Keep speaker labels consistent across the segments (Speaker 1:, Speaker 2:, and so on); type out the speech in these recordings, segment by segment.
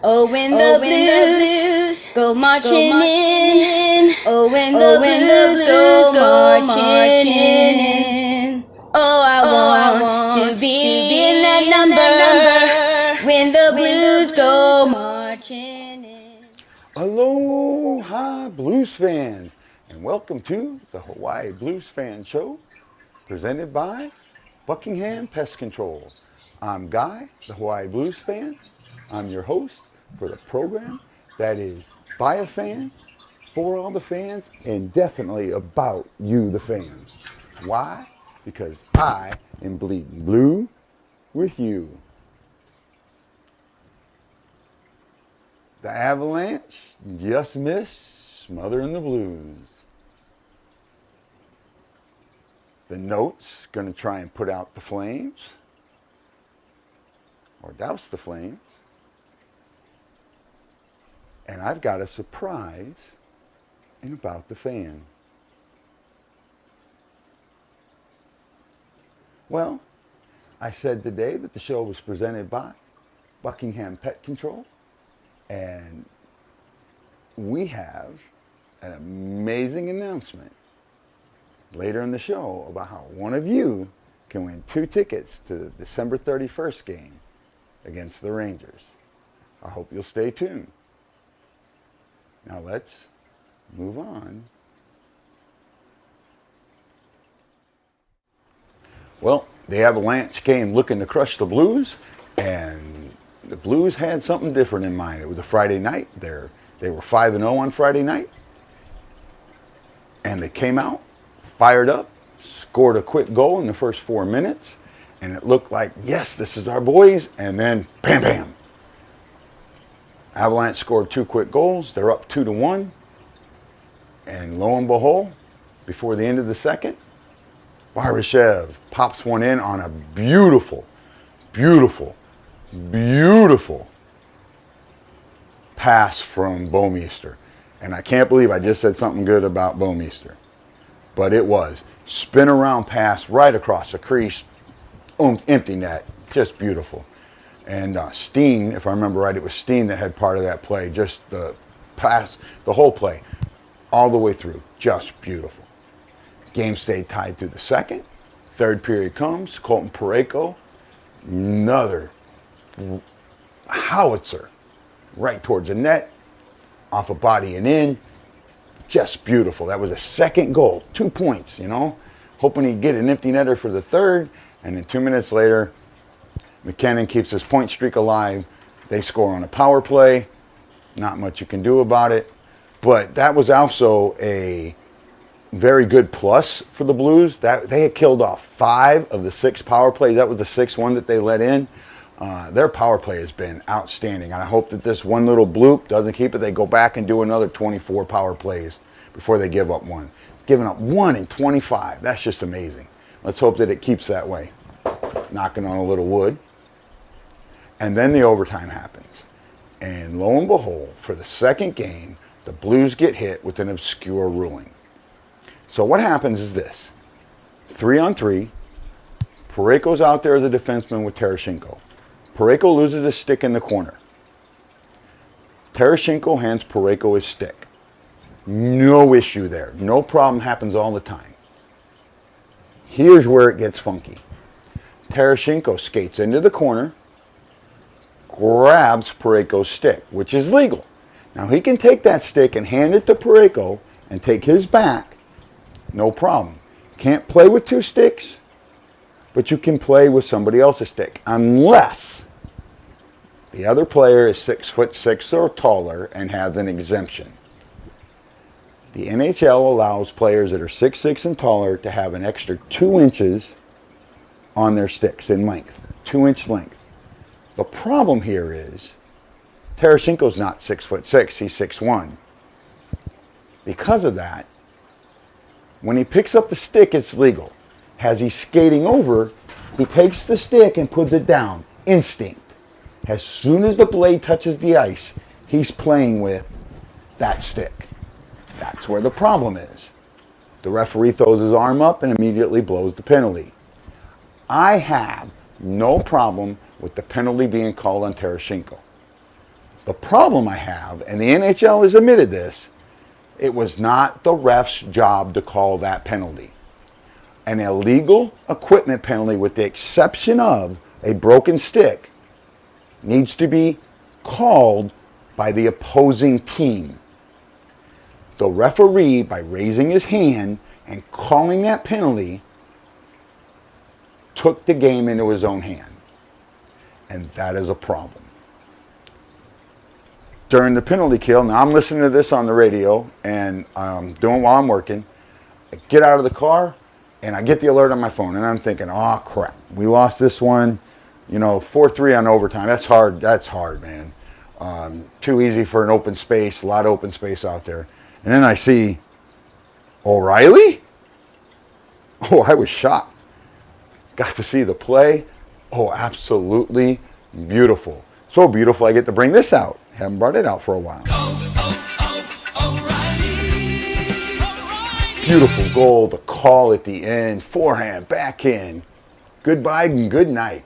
Speaker 1: Oh, when the blues go marching in. Oh, when the blues go marching in. Oh, I want to be in that number when the blues go marching in.
Speaker 2: Aloha, blues fans, and welcome to the Hawaii Blues Fan Show, presented by Buckingham Pest Control. I'm Guy, the Hawaii Blues Fan. I'm your host for the program that is by a fan, for all the fans, and definitely about you, the fans. Why? Because I am bleeding blue with you. The Avalanche just missed smothering the Blues. The Notes going to try and put out the Flames, or douse the Flames. And I've got a surprise in About the Fan. Well, I said today that the show was presented by Buckingham Pet Control. And we have an amazing announcement later in the show about how one of you can win 2 tickets to the December 31st game against the Rangers. I hope you'll stay tuned. Now let's move on. Well, the Avalanche came looking to crush the Blues, and the Blues had something different in mind. It was a Friday night. They were 5-0 on Friday night. And they came out, fired up, scored a quick goal in the first 4 minutes. And it looked like, yes, this is our boys. And then, bam, bam. Avalanche scored 2 quick goals. They're up 2-1. And lo and behold, before the end of the second, Barbashev pops one in on a beautiful pass from Bouwmeester. And I can't believe I just said something good about Bouwmeester. But it was. Spin around pass right across the crease. Empty net. Just beautiful. And Steen, if I remember right, it was Steen that had part of that play. Just the pass, the whole play, all the way through. Just beautiful. Game stayed tied through the second. Third period comes. Colton Parayko, another howitzer right towards the net, off a body and in. Just beautiful. That was a second goal. 2 points, you know. Hoping he'd get an empty netter for the third. And then 2 minutes later, McKinnon keeps his point streak alive. They score on a power play. Not much you can do about it. But that was also a very good plus for the Blues. That they had killed off 5 of the 6 power plays. That was the 6th one that they let in. Their power play has been outstanding. And I hope that this one little bloop doesn't keep it. They go back and do another 24 power plays before they give up one. Giving up 1 in 25. That's just amazing. Let's hope that it keeps that way. Knocking on a little wood. And then the overtime happens. And lo and behold, for the second game, the Blues get hit with an obscure ruling. So what happens is this. 3-on-3. Parayko's out there as a defenseman with Tereshchenko. Parayko loses his stick in the corner. Tereshchenko hands Parayko his stick. No issue there. No problem. Happens all the time. Here's where it gets funky. Tereshchenko skates into the corner, grabs Parayko's stick, which is legal. Now he can take that stick and hand it to Parayko and take his back. No problem. Can't play with 2 sticks, but you can play with somebody else's stick unless the other player is 6'6" or taller and has an exemption. The NHL allows players that are 6'6" and taller to have an extra 2 inches on their sticks in length, 2-inch length. The problem here is Tereshchenko's not 6'6", he's 6'1". Because of that, when he picks up the stick, it's legal. As he's skating over, he takes the stick and puts it down. Instinct. As soon as the blade touches the ice, he's playing with that stick. That's where the problem is. The referee throws his arm up and immediately blows the penalty. I have no problem with the penalty being called on Tereshchenko. The problem I have, and the NHL has admitted this, it was not the ref's job to call that penalty. An illegal equipment penalty, with the exception of a broken stick, needs to be called by the opposing team. The referee, by raising his hand and calling that penalty, took the game into his own hand. And that is a problem. During the penalty kill, now I'm listening to this on the radio and doing while I'm working. I get out of the car and I get the alert on my phone and I'm thinking, oh crap, we lost this one, 4-3 on overtime. That's hard, man. Too easy for an open space, a lot of open space out there. And then I see O'Reilly? Oh, I was shocked. Got to see the play. Oh, absolutely beautiful. So beautiful I get to bring this out. Haven't brought it out for a while. Beautiful goal, the call at the end, forehand, backhand, goodbye and good night.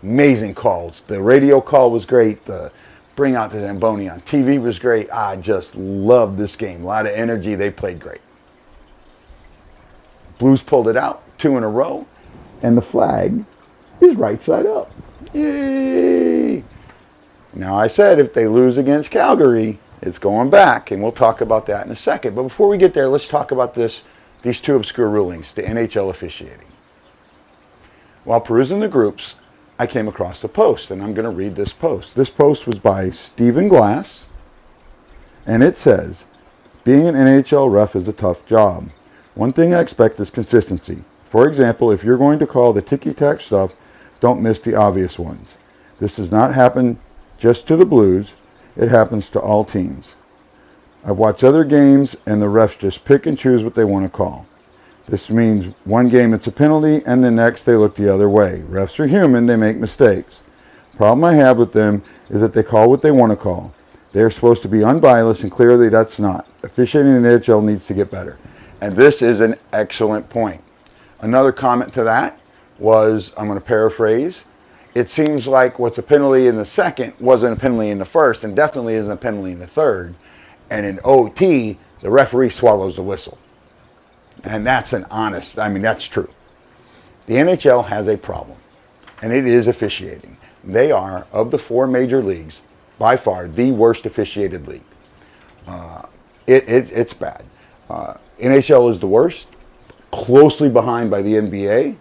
Speaker 2: Amazing calls. The radio call was great. The bring out the Zamboni on TV was great. I just love this game. A lot of energy. They played great. Blues pulled it out, 2 in a row, and the flag is right side up. Yay! Now I said if they lose against Calgary, it's going back, and we'll talk about that in a second. But before we get there, let's talk about these 2 obscure rulings, the NHL officiating. While perusing the groups, I came across a post, and I'm going to read this post. This post was by Stephen Glass, and it says, being an NHL ref is a tough job. One thing I expect is consistency. For example, if you're going to call the ticky-tack stuff, don't miss the obvious ones. This does not happen just to the Blues, it happens to all teams. I've watched other games and the refs just pick and choose what they want to call. This means one game it's a penalty and the next they look the other way. Refs are human, they make mistakes. The problem I have with them is that they call what they want to call. They are supposed to be unbiased and clearly that's not. Officiating in the NHL needs to get better. And this is an excellent point. Another comment to that was, I'm going to paraphrase, it seems like what's a penalty in the second wasn't a penalty in the first and definitely isn't a penalty in the third. And in OT, the referee swallows the whistle. And that's that's true. The NHL has a problem, and it is officiating. They are, of the 4 major leagues, by far the worst officiated league. It's bad. NHL is the worst, closely behind by the NBA.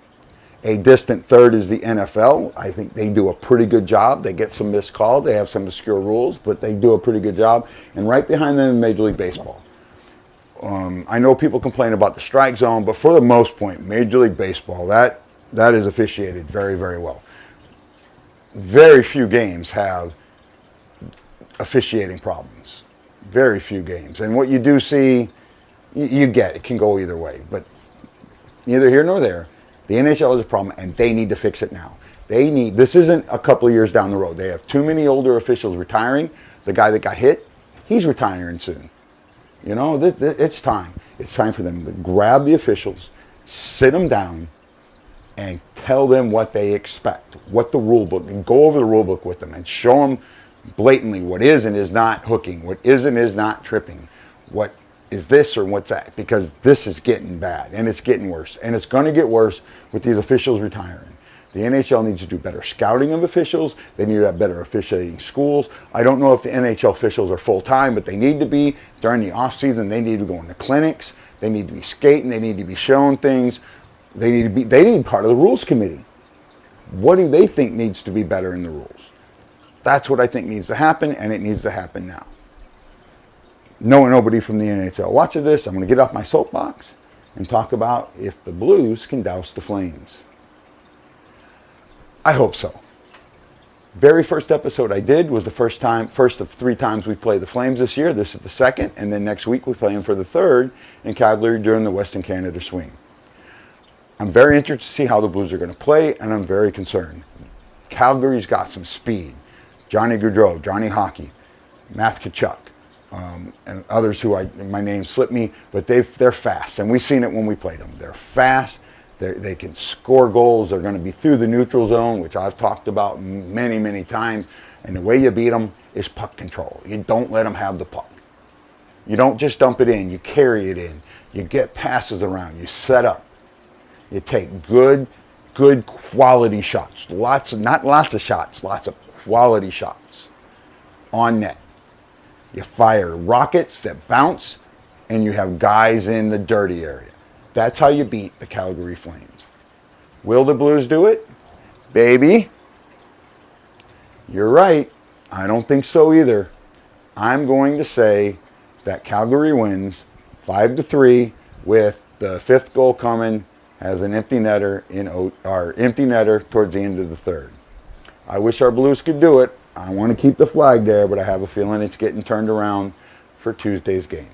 Speaker 2: A distant third is the NFL. I think they do a pretty good job. They get some missed calls. They have some obscure rules, but they do a pretty good job. And right behind them is Major League Baseball. I know people complain about the strike zone, but for the most part, Major League Baseball, that is officiated very, very well. Very few games have officiating problems. Very few games. And what you do see, you get, it can go either way. But neither here nor there. The NHL has a problem, and they need to fix it now. This isn't a couple of years down the road. They have too many older officials retiring. The guy that got hit, he's retiring soon. It's time. It's time for them to grab the officials, sit them down, and tell them what they expect, what the rule book, and go over the rule book with them and show them blatantly what is and is not hooking, what is and is not tripping, what is this or what's that, because this is getting bad and it's getting worse, and it's going to get worse with these officials retiring. The NHL needs to do better scouting of officials. They need to have better officiating schools. I don't know if the NHL officials are full-time, but they need to be. During the off-season, they need to go into clinics. They need to be skating. They need to be shown things. They need to be part of the rules committee. What do they think needs to be better in the rules? That's what I think needs to happen, and it needs to happen now. Nobody from the NHL watches this. I'm going to get off my soapbox and talk about if the Blues can douse the Flames. I hope so. Very first episode I did was the first of 3 times we play the Flames this year. This is the second, and then next week we play them for the third in Calgary during the Western Canada Swing. I'm very interested to see how the Blues are going to play, and I'm very concerned. Calgary's got some speed. Johnny Gaudreau, Johnny Hockey, Matt Tkachuk, and others who my name slipped me, but they're fast, and we've seen it when we played them. They're fast. They can score goals. They're going to be through the neutral zone, which I've talked about many, many times. And the way you beat them is puck control. You don't let them have the puck. You don't just dump it in, you carry it in. You get passes around, you set up. You take good quality shots. Not lots of shots, lots of quality shots on net. You fire rockets that bounce, and you have guys in the dirty area. That's how you beat the Calgary Flames. Will the Blues do it? Baby, you're right. I don't think so either. I'm going to say that Calgary wins 5-3 with the fifth goal coming as an empty netter empty netter towards the end of the third. I wish our Blues could do it. I want to keep the flag there, but I have a feeling it's getting turned around for Tuesday's game.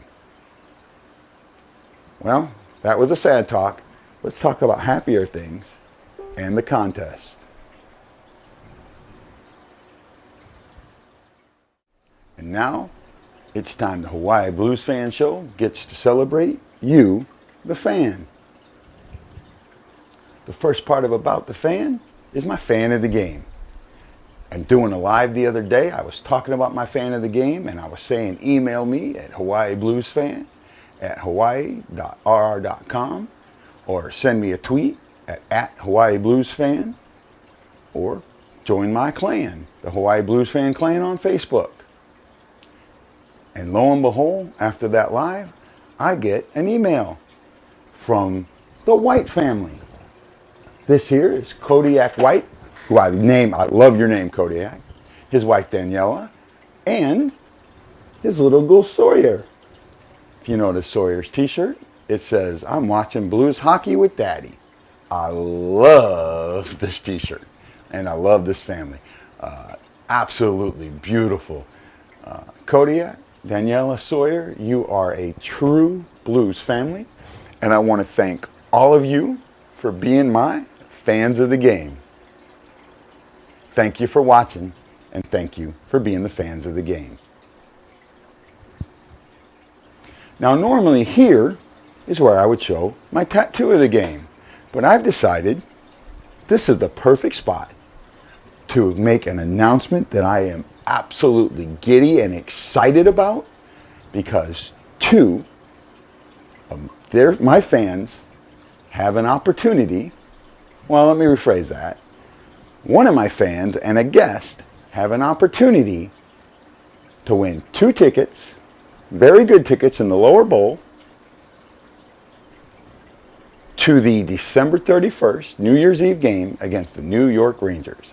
Speaker 2: Well, that was a sad talk. Let's talk about happier things and the contest. And now, it's time the Hawaii Blues Fan Show gets to celebrate you, the fan. The first part of About the Fan is my fan of the game. And doing a live the other day, I was talking about my fan of the game, and I was saying email me at hawaiibluesfan@hawaii.rr.com, or send me a tweet at Hawaii Blues Fan, or join my clan, the Hawaii Blues Fan Clan on Facebook. And lo and behold, after that live, I get an email from the White family. This here is Kodiak White, who I love your name, Kodiak, his wife Daniela, and his little girl Sawyer. If you notice Sawyer's t-shirt, it says, "I'm watching Blues hockey with Daddy." I love this t-shirt, and I love this family. Absolutely beautiful. Kodiak, Daniela, Sawyer, you are a true Blues family, and I want to thank all of you for being my fans of the game. Thank you for watching, and thank you for being the fans of the game. Now, normally here is where I would show my tattoo of the game, but I've decided this is the perfect spot to make an announcement that I am absolutely giddy and excited about, because two of my fans have an opportunity. Well, let me rephrase that. One of my fans and a guest have an opportunity to win 2 tickets, very good tickets in the lower bowl, to the December 31st New Year's Eve game against the New York Rangers.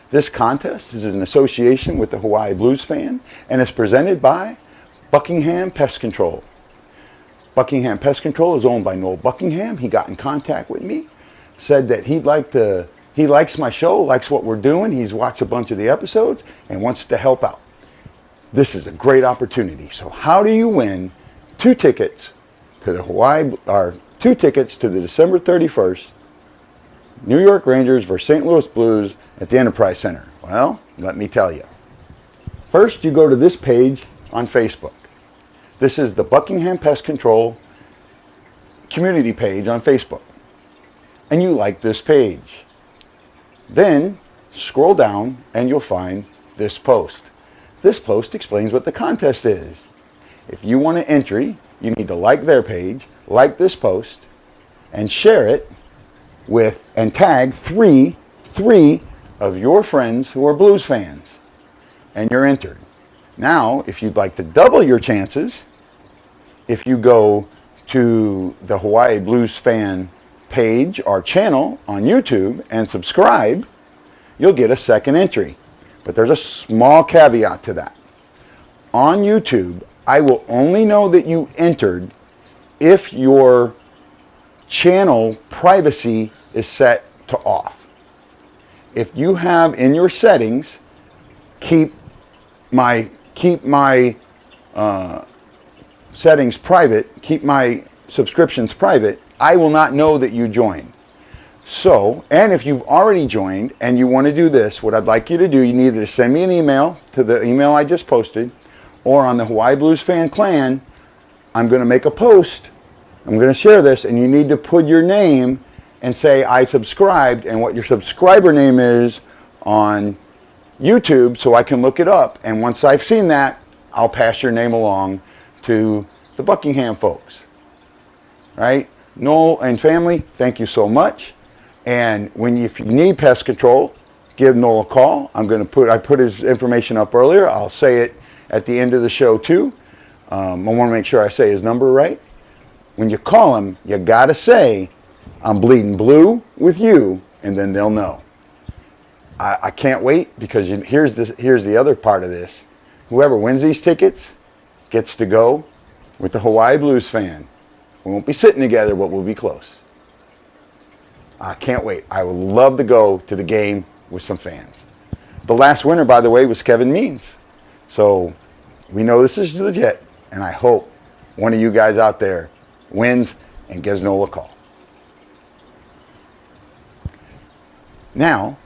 Speaker 2: This contest is in association with the Hawaii Blues Fan and is presented by Buckingham Pest Control. Buckingham Pest Control is owned by Noel Buckingham. He got in contact with me, said that he likes my show, likes what we're doing. He's watched a bunch of the episodes and wants to help out. This is a great opportunity. So how do you win 2 tickets to the December 31st New York Rangers versus St. Louis Blues at the Enterprise Center? Well, let me tell you. First, you go to this page on Facebook. This is the Buckingham Pest Control community page on Facebook. And you like this page. Then, scroll down and you'll find this post. This post explains what the contest is. If you want an entry, you need to like their page, like this post, and share it with, and tag three of your friends who are Blues fans, and you're entered. Now, if you'd like to double your chances, if you go to the Hawaii Blues Fan page or channel on YouTube and subscribe, you'll get a second entry. But there's a small caveat to that. On YouTube, I will only know that you entered if your channel privacy is set to off. If you have in your settings, keep my settings private, keep my subscriptions private, I will not know that you joined. So, and if you've already joined and you want to do this, what I'd like you to do, you need to send me an email to the email I just posted, or on the Hawaii Blues Fan Clan, I'm going to make a post, I'm going to share this, and you need to put your name and say I subscribed and what your subscriber name is on YouTube so I can look it up. And once I've seen that, I'll pass your name along to the Buckingham folks. Right? Noel and family, thank you so much. And if you need pest control, give Noel a call. I put his information up earlier. I'll say it at the end of the show too. I want to make sure I say his number right. When you call him, you gotta say, I'm bleeding blue with you, and then they'll know. I can't wait, because here's the other part of this. Whoever wins these tickets gets to go with the Hawaii Blues fan. We won't be sitting together, but we'll be close. I can't wait. I would love to go to the game with some fans. The last winner, by the way, was Kevin Means. So we know this is legit, and I hope one of you guys out there wins and gives Noel a call. Now,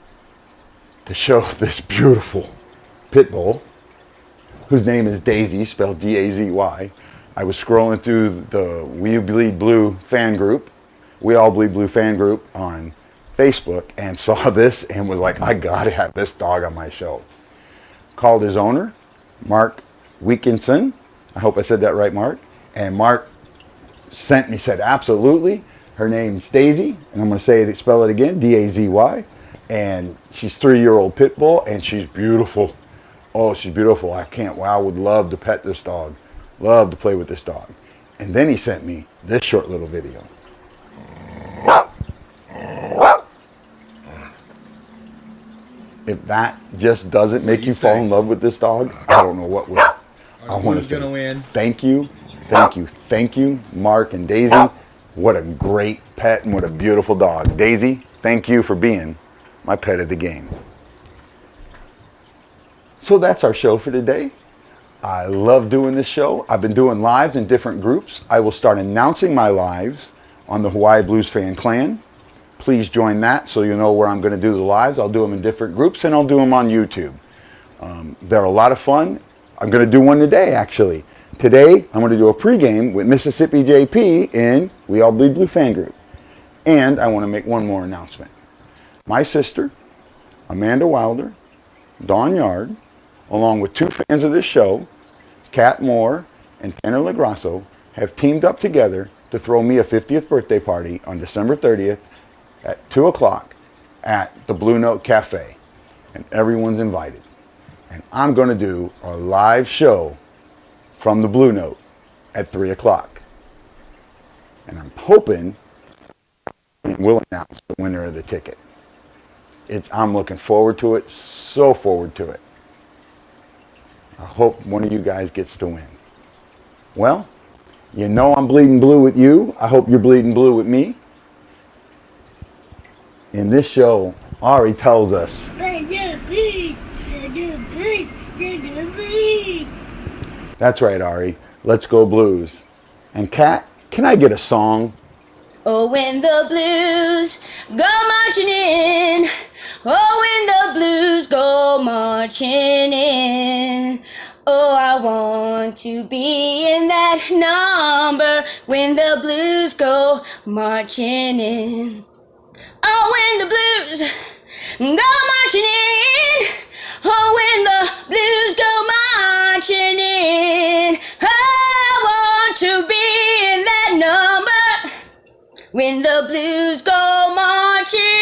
Speaker 2: to show this beautiful pit bull, whose name is Daisy, spelled D-A-Z-Y, I was scrolling through the We Bleed Blue fan group, We All Bleed Blue fan group on Facebook, and saw this and was like, I gotta have this dog on my show. Called his owner, Mark Weekinson. I hope I said that right, Mark. And Mark said, absolutely. Her name's Daisy, and I'm going to spell it again, D-A-Z-Y. And she's 3-year-old pit bull, and she's beautiful. Oh, she's beautiful. I would love to pet this dog. Love to play with this dog. And then he sent me this short little video. If that just doesn't make you fall in love with this dog, I don't know what will. I want to say thank you, Mark and Daisy. What a great pet and what a beautiful dog. Daisy, thank you for being my pet of the game. So that's our show for today. I love doing this show. I've been doing lives in different groups. I will start announcing my lives on the Hawaii Blues Fan Clan. Please join that so you know where I'm going to do the lives. I'll do them in different groups, and I'll do them on YouTube. They're a lot of fun. I'm going to do one today, actually. Today, I'm going to do a pregame with Mississippi JP in We All Bleed Blue fan group. And I want to make one more announcement. My sister, Amanda Wilder, Dawn Yard, along with 2 fans of this show, Kat Moore and Tanner LaGrasso, have teamed up together to throw me a 50th birthday party on December 30th at 2 o'clock at the Blue Note Cafe. And everyone's invited. And I'm going to do a live show from the Blue Note at 3 o'clock. And I'm hoping we'll announce the winner of the ticket. I'm looking forward to it, so forward to it. I hope one of you guys gets to win. Well, you know I'm bleeding blue with you. I hope you're bleeding blue with me. In this show, Ari tells us, that's right, Ari. Let's go Blues. And Kat, can I get a song?
Speaker 1: Oh, when the blues go marching in. Oh, when the blues go marching in. Oh, I want to be in that number when the blues go marching in. Oh, when the blues go marching in. Oh, when the blues go marching in. I want to be in that number when the blues go marching